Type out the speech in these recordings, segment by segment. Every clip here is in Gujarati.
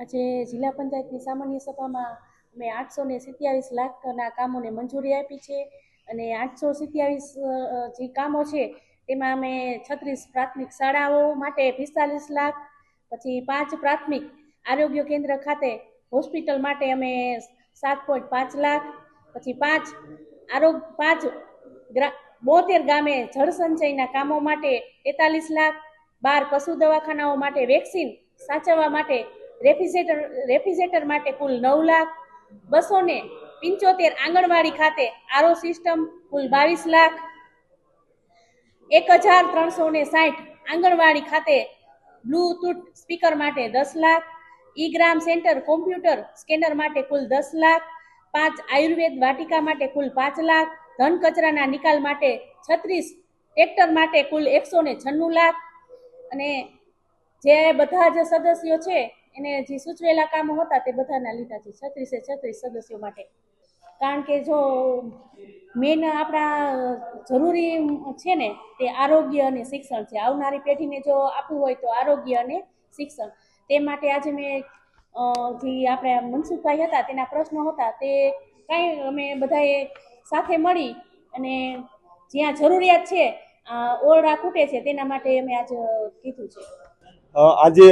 આજે જિલ્લા પંચાયતની સામાન્ય સભામાં અમે 827 લાખના કામોને મંજૂરી આપી છે અને 827 જે કામો છે તેમાં અમે 36 પ્રાથમિક શાળાઓ માટે 45 લાખ, પછી 5 પ્રાથમિક આરોગ્ય કેન્દ્ર ખાતે હોસ્પિટલ માટે અમે 7.5 લાખ, પછી 5 72 ગામે જળ સંચયના કામો માટે 43 લાખ, 12 પશુ દવાખાનાઓ માટે વેક્સિન સાચવવા માટે રેફ્રિજરેટર માટે કુલ 9 લાખ, 275 આંગણવાડી ખાતે આરઓ સિસ્ટમ કુલ 22 લાખ, 1360 આંગણવાડી ખાતે બ્લૂટૂથ સ્પીકર માટે 10 લાખ, ઈ ગ્રામ સેન્ટર કોમ્પ્યુટર સ્કેનર માટે કુલ 10 લાખ, 5 આયુર્વેદ વાટિકા માટે કુલ 5 લાખ, ધન કચરાના નિકાલ માટે 36 ટ્રેક્ટર માટે કુલ 196 લાખ અને જે બધા જ સદસ્યો છે એને જે સૂચવેલા કામો હતા તે બધાના લીધા છે 36 સદસ્યો માટે. કારણ કે જો મેન આપણા જરૂરી છે ને તે આરોગ્ય અને શિક્ષણ છે. આવનારી પેઢીને જો આપવું હોય તો આરોગ્ય અને શિક્ષણ. તે માટે આજે મેં જે આપણે મનસુખભાઈ હતા તેના પ્રશ્નો હતા તે કાંઈ અમે બધાએ સાથે મળી અને જ્યાં જરૂરિયાત છે ઓરડા ખૂટે છે તેના માટે અમે આજે કીધું છે. આજે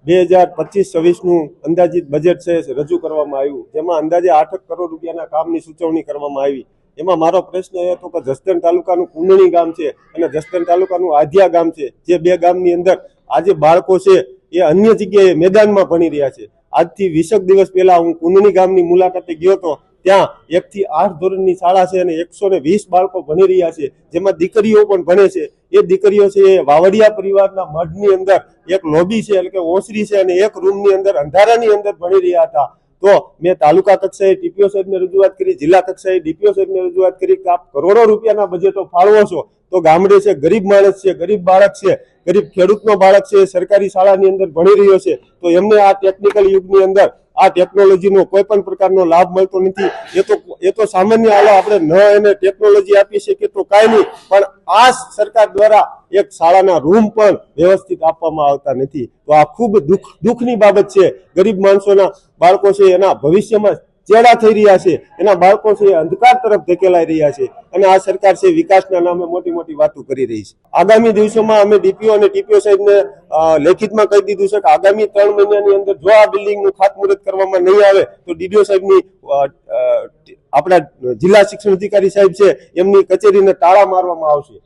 2025-26નું અંદાજિત બજેટ છે રજૂ કરવામાં આવ્યું, જેમાં અંદાજે 8 કરોડ રૂપિયાના કામની સૂચવણી કરવામાં આવી. એમાં મારો પ્રશ્ન એ હતો કે જસદણ તાલુકાનું કુંડણી ગામ છે અને જસદણ તાલુકાનું આધ્યા ગામ છે, જે બે ગામની અંદર આજે બાળકો છે એ અન્ય જગ્યાએ મેદાનમાં ભણી રહ્યા છે. આજથી 20 દિવસ પહેલા હું કુંડણી ગામની મુલાકાતે ગયો હતો. ત્યાં 1 થી 8 ધોરણની શાળા છે અને 120 બાળકો ભણી રહ્યા છે, જેમાં દીકરીઓ પણ ભણે છે. એ દીકરીઓ છે એ વાવડિયા પરિવારના મઢની અંદર એક લોબી છે એટલે કે ઓસરી છે અને એક રૂમની અંદર અંધારાની અંદર ભણી રહ્યા હતા. તો મેં તાલુકા કક્ષાએ ટીપીઓ સાહેબને રજૂઆત કરી, જિલ્લા કક્ષાએ ડીપીઓ સાહેબને રજૂઆત કરી કે આપ કરોડો રૂપિયાના બજેટો ફાળવો છો તો ગામડે છે ગરીબ માણસ છે, ગરીબ બાળક છે, ગરીબ ખેડૂતનો બાળક છે, સરકારી શાળાની અંદર ભણી રહ્યો છે, તો એમને આ ટેકનિકલ યુગની અંદર આ ટેકનોલોજીનો કોઈ પણ પ્રકારનો લાભ મળતો નથી. એ તો સામાન્ય હાલો આપણે ન એને ટેકનોલોજી આપી શકીએ તો કાંઈ નહીં, પણ આ સરકાર દ્વારા એક શાળાના રૂમ પણ વ્યવસ્થિત આપવામાં આવતા નથી. તો આ ખૂબ દુઃખની બાબત છે. ગરીબ માણસોના બાળકો છે એના ભવિષ્યમાં ચેડા થઈ રહ્યા છે, એના બાળકો છે અંધકાર તરફ ધકેલાઈ રહ્યા છે અને આ સરકાર છે વિકાસના નામે મોટી મોટી વાતો કરી રહી છે. આગામી દિવસોમાં અમે ડીપીઓ અને ટીપીઓ સાહેબને લેખિતમાં કહી દીધું છે કે આગામી 3 મહિનાની અંદર જો આ બિલ્ડિંગનું ખાતમુહૂર્ત કરવામાં નહીં આવે તો ડીડીઓ સાહેબની આપણા જિલ્લા શિક્ષણ અધિકારી સાહેબ છે એમની કચેરીને તાળા મારવામાં આવશે.